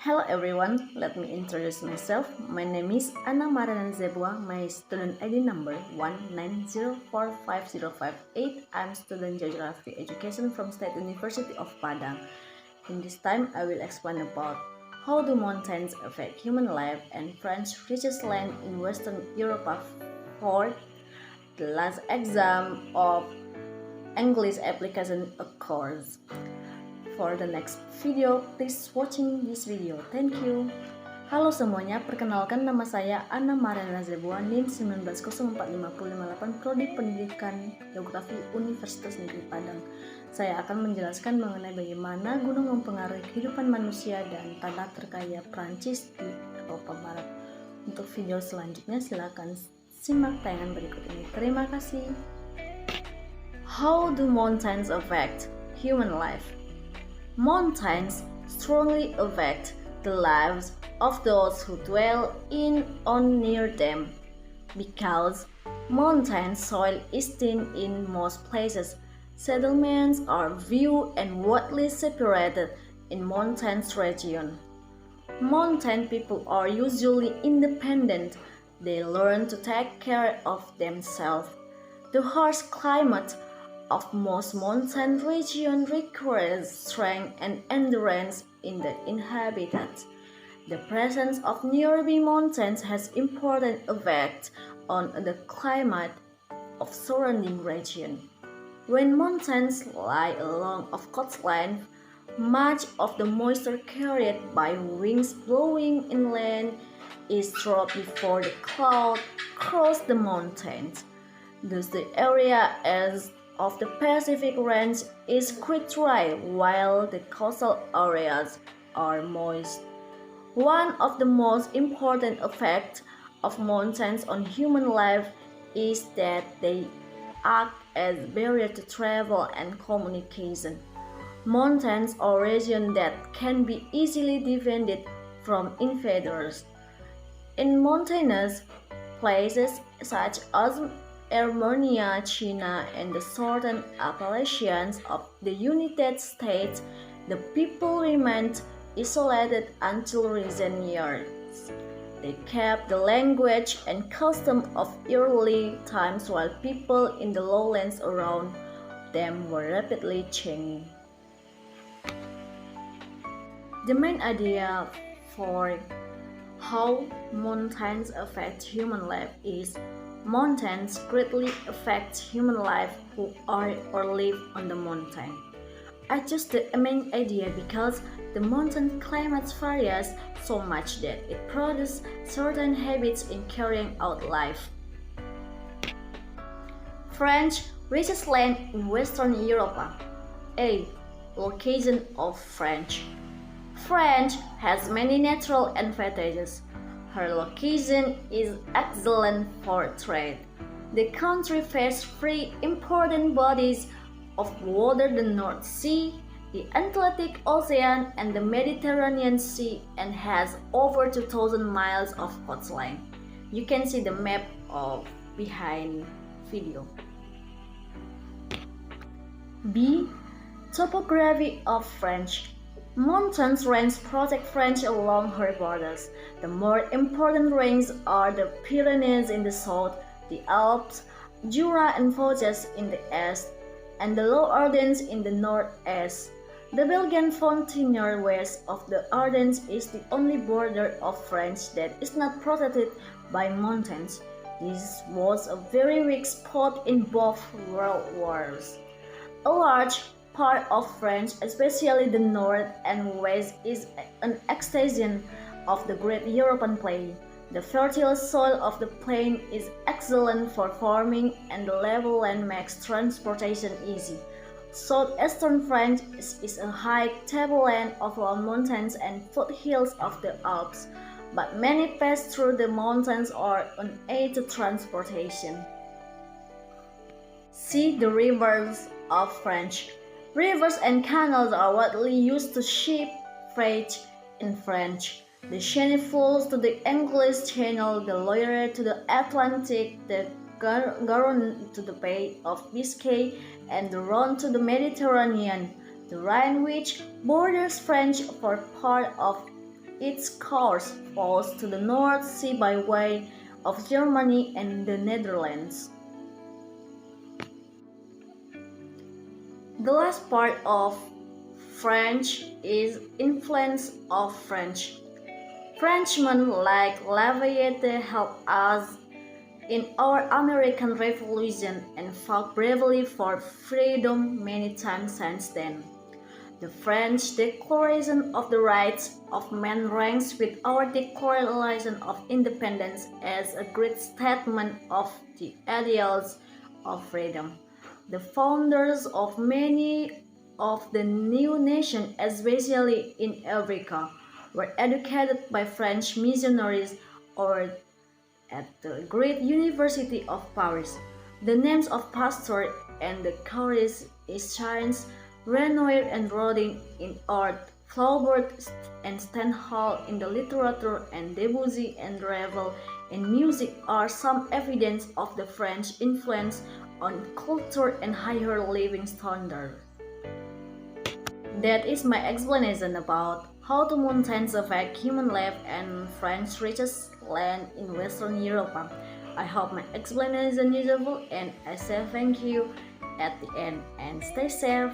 Hello everyone, let me introduce myself. My name is Mariana Zebua. My student ID number 190450558. I'm student Geography Education from State University of Padang. In this time, I will explain about how do mountains affect human life and French richest land in Western Europe for the last exam of English application course. For the next video, please watching this video. Thank you. Halo semuanya, perkenalkan nama saya Mariana Zebua, NIM 19045558, Prodi Pendidikan Geografi Universitas Negeri Padang. Saya akan menjelaskan mengenai bagaimana gunung mempengaruhi kehidupan manusia dan tanah terkaya Prancis di Eropa Barat. Untuk video selanjutnya silakan simak tayangan berikut ini. Terima kasih. How do mountains affect human life? Mountains strongly affect the lives of those who dwell in or near them. Because mountain soil is thin in most places, settlements are few and widely separated in mountainous region. Mountain people are usually independent. They learn to take care of themselves. The harsh climate of most mountain regions requires strength and endurance in the inhabitants. The presence of nearby mountains has important effect on the climate of surrounding region. When mountains lie along of coastline, much of the moisture carried by winds blowing inland is dropped before the cloud cross the mountains. Thus the area of the Pacific Range is quite dry, while the coastal areas are moist. One of the most important effects of mountains on human life is that they act as barrier to travel and communication. Mountains are regions that can be easily defended from invaders. In mountainous places such as Armenia, China, and the southern Appalachians of the United States, the people remained isolated until recent years. They kept the language and custom of early times while people in the lowlands around them were rapidly changing. The main idea for how mountains affect human life is mountains greatly affect human life who are or live on the mountain. I chose the main idea because the mountain climate varies so much that it produces certain habits in carrying out life. French richest land in Western Europe. A. Location of France. France has many natural advantages. Her location is excellent for trade. The country faces three important bodies of water: the North Sea, the Atlantic Ocean, and the Mediterranean Sea, and has over 2,000 miles of coastline. You can see the map of behind video. B. Topography of France. Mountains range protect France along her borders. The more important ranges are the Pyrenees in the south, the Alps, Jura and Vosges in the east, and the Low Ardennes in the northeast. The Belgian frontier west of the Ardennes is the only border of France that is not protected by mountains. This was a very weak spot in both world wars. A large part of France, especially the north and west, is an extension of the Great European Plain. The fertile soil of the plain is excellent for farming, and the level land makes transportation easy. Southeastern France is a high tableland of mountains and foothills of the Alps, but many pass through the mountains or unaided to transportation. See the rivers of France. Rivers and canals are widely used to ship freight in France. The Seine flows to the English Channel, the Loire to the Atlantic, the Garonne to the Bay of Biscay, and the Rhone to the Mediterranean. The Rhine, which borders France for part of Its course falls to the North Sea by way of Germany and the Netherlands. The last part of French is influence of French. Frenchmen like Lafayette helped us in our American Revolution and fought bravely for freedom many times since then. The French Declaration of the Rights of Man ranks with our Declaration of Independence as a great statement of the ideals of freedom. The founders of many of the new nations, especially in Africa, were educated by French missionaries or at the great University of Paris. The names of Pasteur and the Caris Echines, Renoir and Rodin in art, Flaubert and Stendhal in the literature, and Debussy and Ravel in music are some evidence of the French influence on culture and higher living standards. That is my explanation about how the mountains affect human life and French reaches land in Western Europe. I hope my explanation is useful and I say thank you at the end and stay safe.